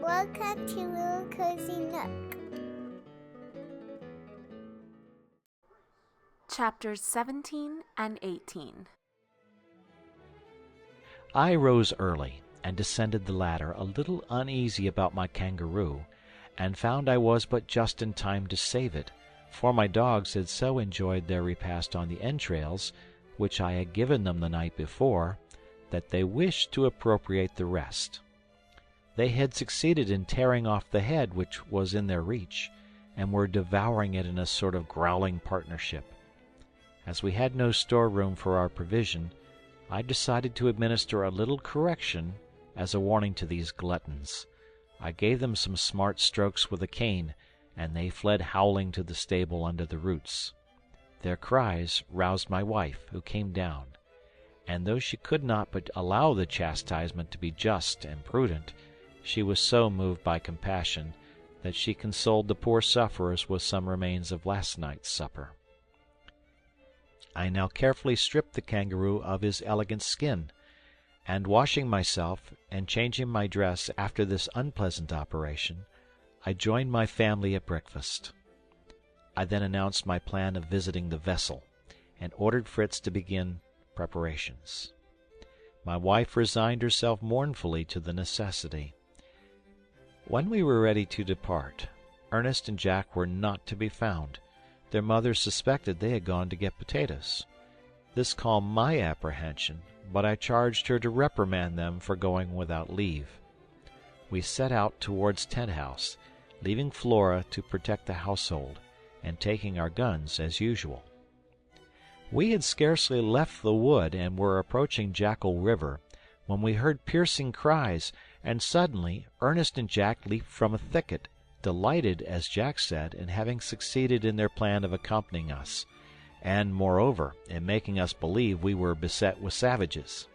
Welcome to Little Cozy Nook. Chapters 17 and 18. I rose early and descended the ladder, a little uneasy about my kangaroo, and found I was but just in time to save it, for my dogs had so enjoyed their repast on the entrails, which I had given them the night before, that they wished to appropriate the rest. They had succeeded in tearing off the head which was in their reach, and were devouring it in a sort of growling partnership. As we had no storeroom for our provision, I decided to administer a little correction as a warning to these gluttons. I gave them some smart strokes with a cane, and they fled howling to the stable under the roots. Their cries roused my wife, who came down, and though she could not but allow the chastisement to be just and prudent, she was so moved by compassion that she consoled the poor sufferers with some remains of last night's supper. I now carefully stripped the kangaroo of his elegant skin, and washing myself and changing my dress after this unpleasant operation, I joined my family at breakfast. I then announced my plan of visiting the vessel, and ordered Fritz to begin preparations. My wife resigned herself mournfully to the necessity. When we were ready to depart, Ernest and Jack were not to be found. Their mother suspected they had gone to get potatoes. This calmed my apprehension, but I charged her to reprimand them for going without leave. We set out towards Tent House, leaving Flora to protect the household, and taking our guns as usual. We had scarcely left the wood and were approaching Jackal River, when we heard piercing cries, and suddenly Ernest and Jack leaped from a thicket, delighted, as Jack said, in having succeeded in their plan of accompanying us, and, moreover, in making us believe we were beset with savages.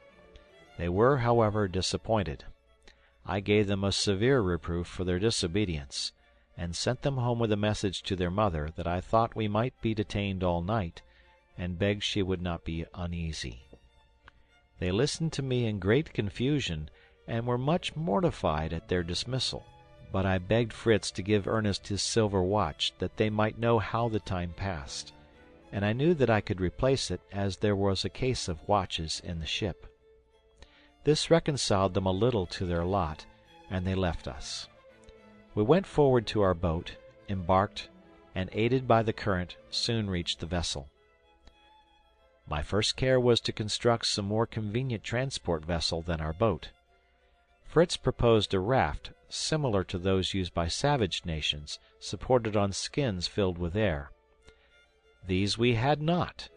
They were, however, disappointed. I gave them a severe reproof for their disobedience, and sent them home with a message to their mother that I thought we might be detained all night, and begged she would not be uneasy. They listened to me in great confusion, and were much mortified at their dismissal. But I begged Fritz to give Ernest his silver watch, that they might know how the time passed, and I knew that I could replace it, as there was a case of watches in the ship. This reconciled them a little to their lot, and they left us. We went forward to our boat, embarked, and, aided by the current, soon reached the vessel. My first care was to construct some more convenient transport vessel than our boat. Fritz proposed a raft, similar to those used by savage nations, supported on skins filled with air. These we had not,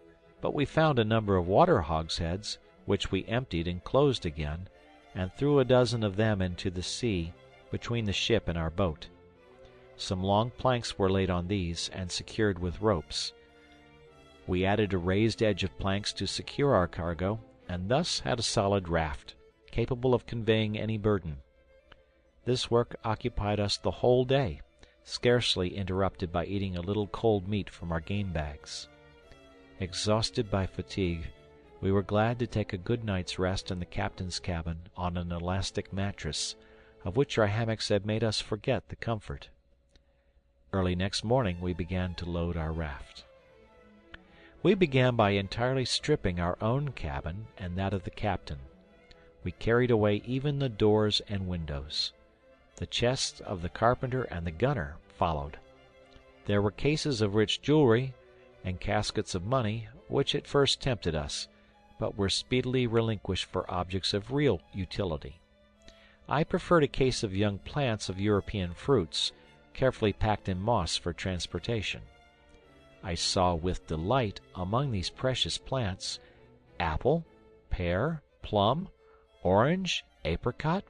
but we found a number of water hogsheads, which we emptied and closed again, and threw a dozen of them into the sea between the ship and our boat. Some long planks were laid on these, and secured with ropes. We added a raised edge of planks to secure our cargo, and thus had a solid raft, capable of conveying any burden. This work occupied us the whole day, scarcely interrupted by eating a little cold meat from our game bags. Exhausted by fatigue, we were glad to take a good night's rest in the captain's cabin on an elastic mattress, of which our hammocks had made us forget the comfort. Early next morning we began to load our raft. We began by entirely stripping our own cabin and that of the captain. We carried away even the doors and windows. The chests of the carpenter and the gunner followed. There were cases of rich jewelry and caskets of money, which at first tempted us, but were speedily relinquished for objects of real utility. I preferred a case of young plants of European fruits, carefully packed in moss for transportation. I saw with delight among these precious plants apple, pear, plum, orange, apricot,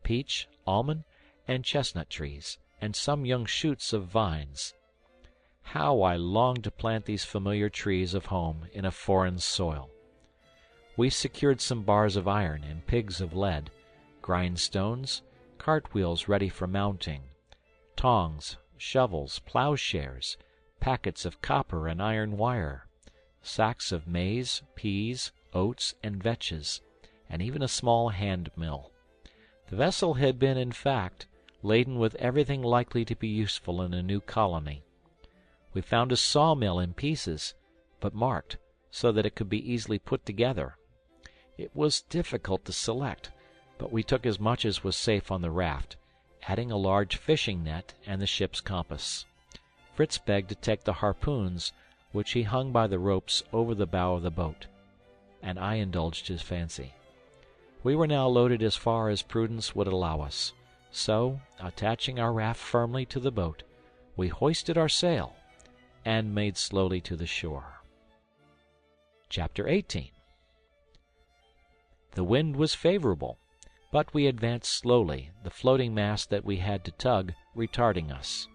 peach, almond, and chestnut trees, and some young shoots of vines. How I longed to plant these familiar trees of home in a foreign soil! We secured some bars of iron and pigs of lead, grindstones, cartwheels ready for mounting, tongs, shovels, plowshares, packets of copper and iron wire, sacks of maize, peas, oats, and vetches, and even a small hand mill. The vessel had been, in fact, laden with everything likely to be useful in a new colony. We found a sawmill in pieces, but marked, so that it could be easily put together. It was difficult to select, but we took as much as was safe on the raft, adding a large fishing net and the ship's compass. Fritz begged to take the harpoons, which he hung by the ropes over the bow of the boat, and I indulged his fancy. We were now loaded as far as prudence would allow us, so, attaching our raft firmly to the boat, we hoisted our sail and made slowly to the shore. Chapter 18. The wind was favorable, but we advanced slowly, the floating mass that we had to tug retarding us.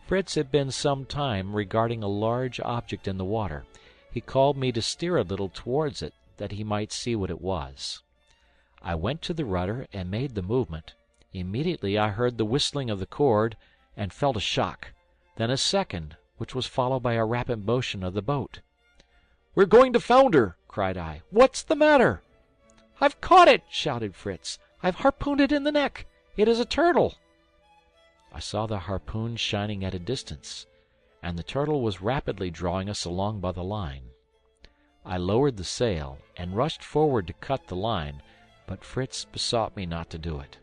Fritz had been some time regarding a large object in the water. He called me to steer a little towards it, that he might see what it was. I went to the rudder and made the movement. Immediately I heard the whistling of the cord and felt a shock, then a second, which was followed by a rapid motion of the boat. "We're going to founder!" cried I. "What's the matter?" "I've caught it!" shouted Fritz. "I've harpooned it in the neck. It is a turtle." I saw the harpoon shining at a distance, and the turtle was rapidly drawing us along by the line. I lowered the sail and rushed forward to cut the line, but Fritz besought me not to do it.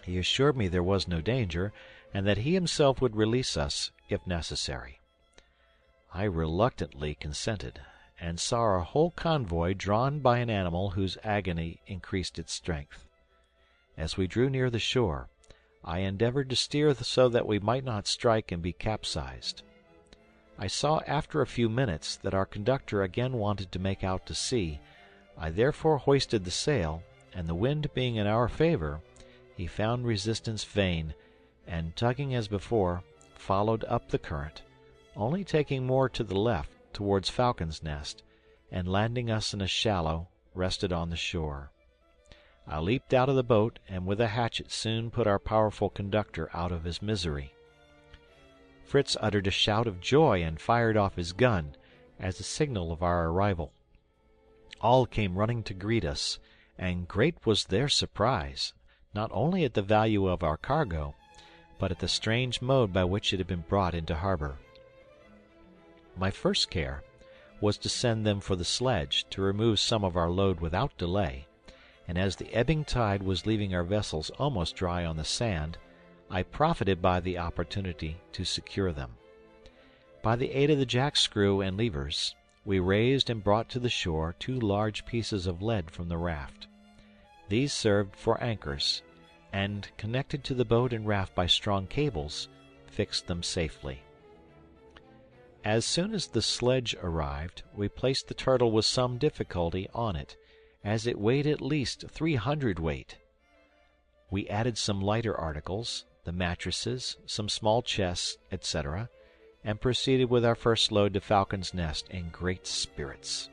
He assured me there was no danger, and that he himself would release us, if necessary. I reluctantly consented, and saw our whole convoy drawn by an animal whose agony increased its strength. As we drew near the shore, I endeavored to steer so that we might not strike and be capsized. I saw after a few minutes that our conductor again wanted to make out to sea. I therefore hoisted the sail, and the wind being in our favor, he found resistance vain, and tugging as before, followed up the current, only taking more to the left towards Falcon's Nest, and landing us in a shallow, rested on the shore. I leaped out of the boat, and with a hatchet soon put our powerful conductor out of his misery. Fritz uttered a shout of joy and fired off his gun, as a signal of our arrival. All came running to greet us, and great was their surprise, not only at the value of our cargo, but at the strange mode by which it had been brought into harbor. My first care was to send them for the sledge to remove some of our load without delay, and as the ebbing tide was leaving our vessels almost dry on the sand, I profited by the opportunity to secure them. By the aid of the jackscrew and levers, we raised and brought to the shore 2 large pieces of lead from the raft. These served for anchors, and, connected to the boat and raft by strong cables, fixed them safely. As soon as the sledge arrived, we placed the turtle with some difficulty on it, as it weighed at least 300 weight. We added some lighter articles, the mattresses, some small chests, etc., and proceeded with our first load to Falcon's Nest in great spirits.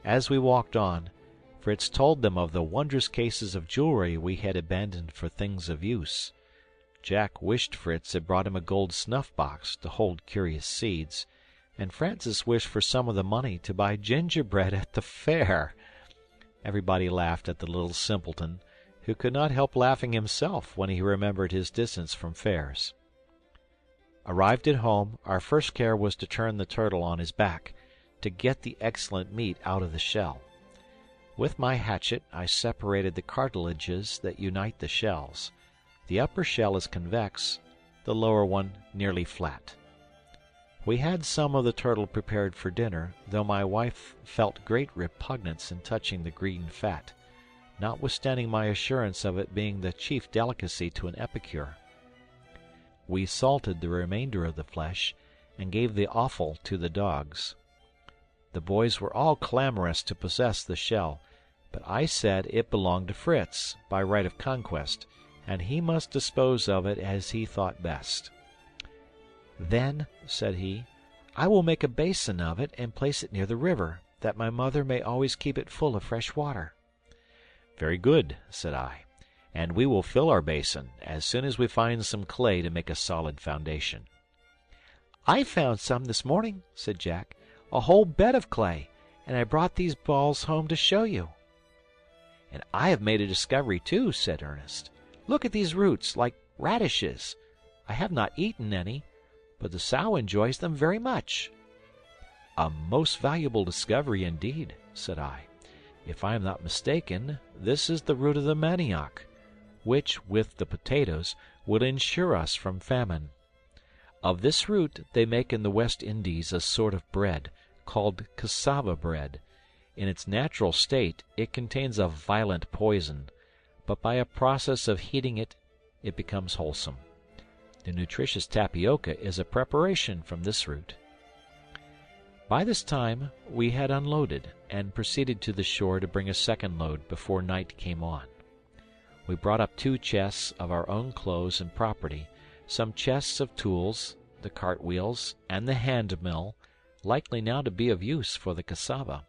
As we walked on, Fritz told them of the wondrous cases of jewelry we had abandoned for things of use. Jack wished Fritz had brought him a gold snuff-box to hold curious seeds, and Francis wished for some of the money to buy gingerbread at the fair. Everybody laughed at the little simpleton, who could not help laughing himself when he remembered his distance from fairs. Arrived at home, our first care was to turn the turtle on his back, to get the excellent meat out of the shell. With my hatchet I separated the cartilages that unite the shells. The upper shell is convex, the lower one nearly flat. We had some of the turtle prepared for dinner, though my wife felt great repugnance in touching the green fat, notwithstanding my assurance of it being the chief delicacy to an epicure. We salted the remainder of the flesh, and gave the offal to the dogs. The boys were all clamorous to possess the shell, but I said it belonged to Fritz, by right of conquest, and he must dispose of it as he thought best. "Then," said he, "I will make a basin of it and place it near the river, that my mother may always keep it full of fresh water." "Very good," said I, "and we will fill our basin as soon as we find some clay to make a solid foundation." "I found some this morning," said Jack, "a whole bed of clay, and I brought these balls home to show you." "And I have made a discovery too," said Ernest. Look at these roots, like radishes. I have not eaten any, but the sow enjoys them very much." "A most valuable discovery indeed," said I. "If I am not mistaken, this is the root of the manioc, which, with the potatoes, would insure us from famine. Of this root they make in the West Indies a sort of bread, called cassava bread. In its natural state it contains a violent poison, but by a process of heating it becomes wholesome. The nutritious tapioca is a preparation from this root." By this time we had unloaded, and proceeded to the shore to bring a second load before night came on. We brought up 2 chests of our own clothes and property, some chests of tools, the cart wheels, and the hand mill, likely now to be of use for the cassava.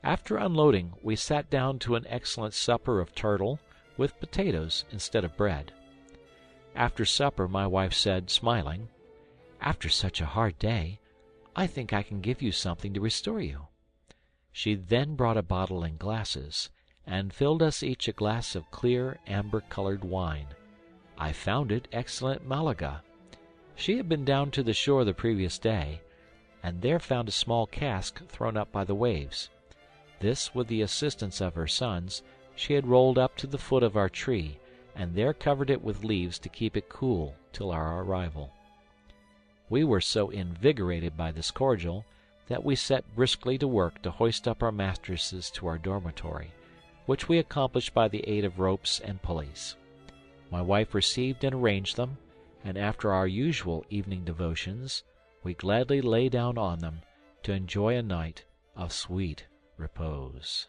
After unloading, we sat down to an excellent supper of turtle, with potatoes instead of bread. After supper my wife said, smiling, "After such a hard day, I think I can give you something to restore you." She then brought a bottle and glasses, and filled us each a glass of clear amber-colored wine. I found it excellent Malaga. She had been down to the shore the previous day, and there found a small cask thrown up by the waves. This, with the assistance of her sons, she had rolled up to the foot of our tree, and there covered it with leaves to keep it cool till our arrival. We were so invigorated by this cordial that we set briskly to work to hoist up our mattresses to our dormitory, which we accomplished by the aid of ropes and pulleys. My wife received and arranged them, and after our usual evening devotions, we gladly lay down on them to enjoy a night of sweet repose.